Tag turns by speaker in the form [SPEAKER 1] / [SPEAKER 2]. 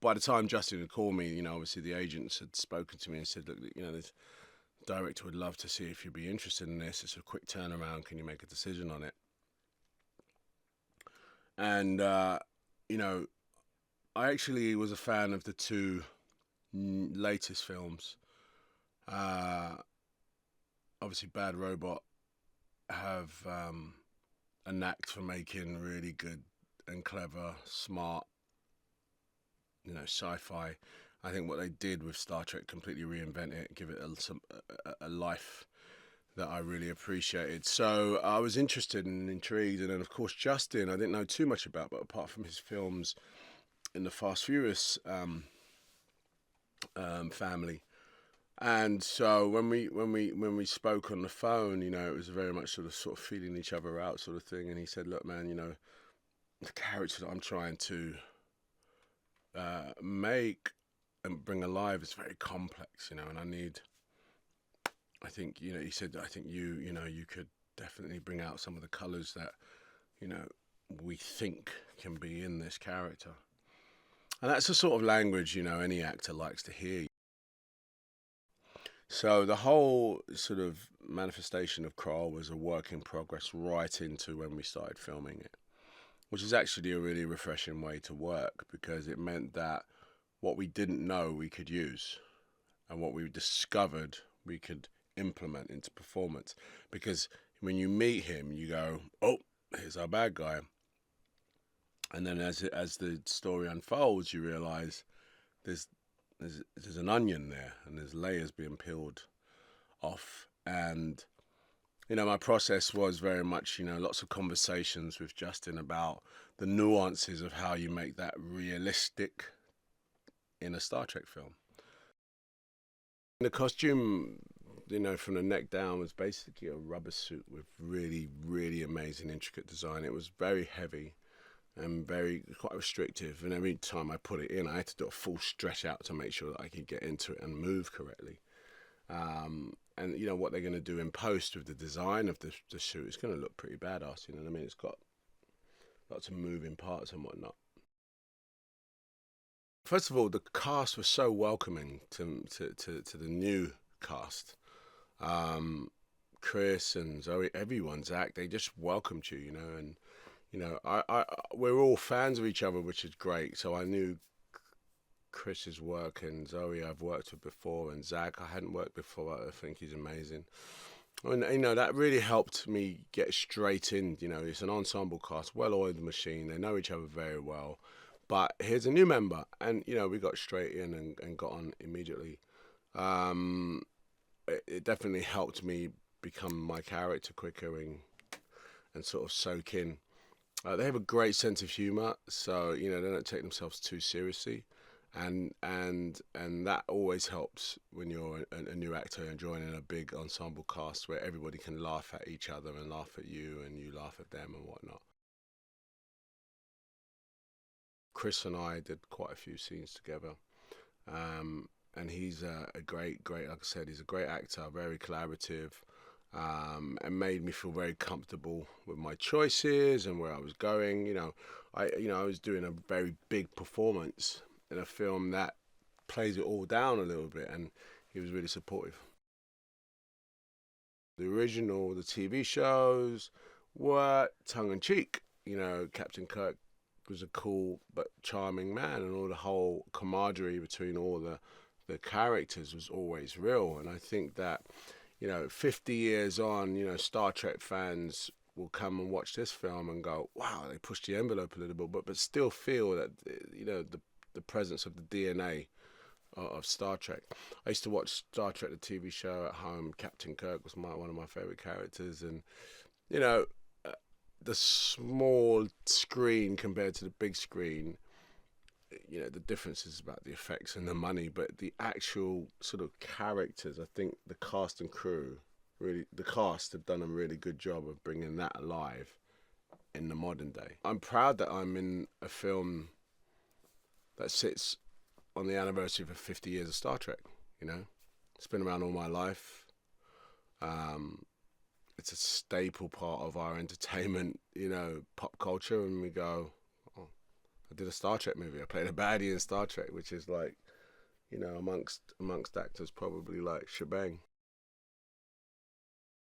[SPEAKER 1] by the time Justin had called me, obviously the agents had spoken to me and said, look, the director would love to see if you'd be interested in this. It's a quick turnaround. Can you make a decision on it? And, I actually was a fan of the two latest films. Uh, Obviously, Bad Robot have a knack for making really good and clever, smart, sci-fi. I think what they did with Star Trek completely reinvent it, give it a life that I really appreciated. So I was interested and intrigued, and then of course Justin, I didn't know too much about, but apart from his films in the Fast Furious family. And so when we spoke on the phone, it was very much sort of feeling each other out sort of thing. And he said, "Look, man, the character that I'm trying to make and bring alive is very complex, and I think, he said, I think you could definitely bring out some of the colours that, you know, we think can be in this character." And that's the sort of language, any actor likes to hear. So the whole sort of manifestation of Krall was a work in progress right into when we started filming it, which is actually a really refreshing way to work because it meant that what we didn't know we could use and what we discovered we could implement into performance. Because when you meet him, you go, "Oh, here's our bad guy," and then as the story unfolds, you realise there's there's an onion there and there's layers being peeled off. And my process was very much, lots of conversations with Justin about the nuances of how you make that realistic in a Star Trek film. The costume, from the neck down was basically a rubber suit with really, really amazing, intricate design. It was very heavy and quite restrictive. And every time I put it in, I had to do a full stretch out to make sure that I could get into it and move correctly. And what they're going to do in post with the design of the suit is going to look pretty badass. You know what I mean? It's got lots of moving parts and whatnot. First of all, the cast was so welcoming to the new cast. Um, Chris and Zoe, everyone, Zach, they just welcomed you, and we're all fans of each other, which is great. So I knew Chris's work, and Zoe I've worked with before, and Zach I hadn't worked before. I think he's amazing. And that really helped me get straight in. It's an ensemble cast, well-oiled machine. They know each other very well. But here's a new member, and we got straight in and got on immediately. It definitely helped me become my character quicker and sort of soak in. They have a great sense of humour, so they don't take themselves too seriously, and that always helps when you're a new actor and joining a big ensemble cast where everybody can laugh at each other and laugh at you and you laugh at them and whatnot. Chris and I did quite a few scenes together, and he's a great, like I said, he's a great actor, very collaborative. And made me feel very comfortable with my choices and where I was going. I was doing a very big performance in a film that plays it all down a little bit, and he was really supportive. The original, the TV shows were tongue in cheek. Captain Kirk was a cool but charming man, and all the whole camaraderie between all the characters was always real. And I think that 50 years on, Star Trek fans will come and watch this film and go, wow, they pushed the envelope a little bit, but still feel that, the presence of the DNA of Star Trek. I used to watch Star Trek, the TV show at home. Captain Kirk was one of my favorite characters. And, the small screen compared to the big screen, the difference is about the effects and the money, but the actual sort of characters, I think the cast and crew, the cast have done a really good job of bringing that alive in the modern day. I'm proud that I'm in a film that sits on the anniversary of 50 years of Star Trek. It's been around all my life. It's a staple part of our entertainment, pop culture, and we go, oh, I did a Star Trek movie. I played a baddie in Star Trek, which is like, you know, amongst actors, probably like shebang.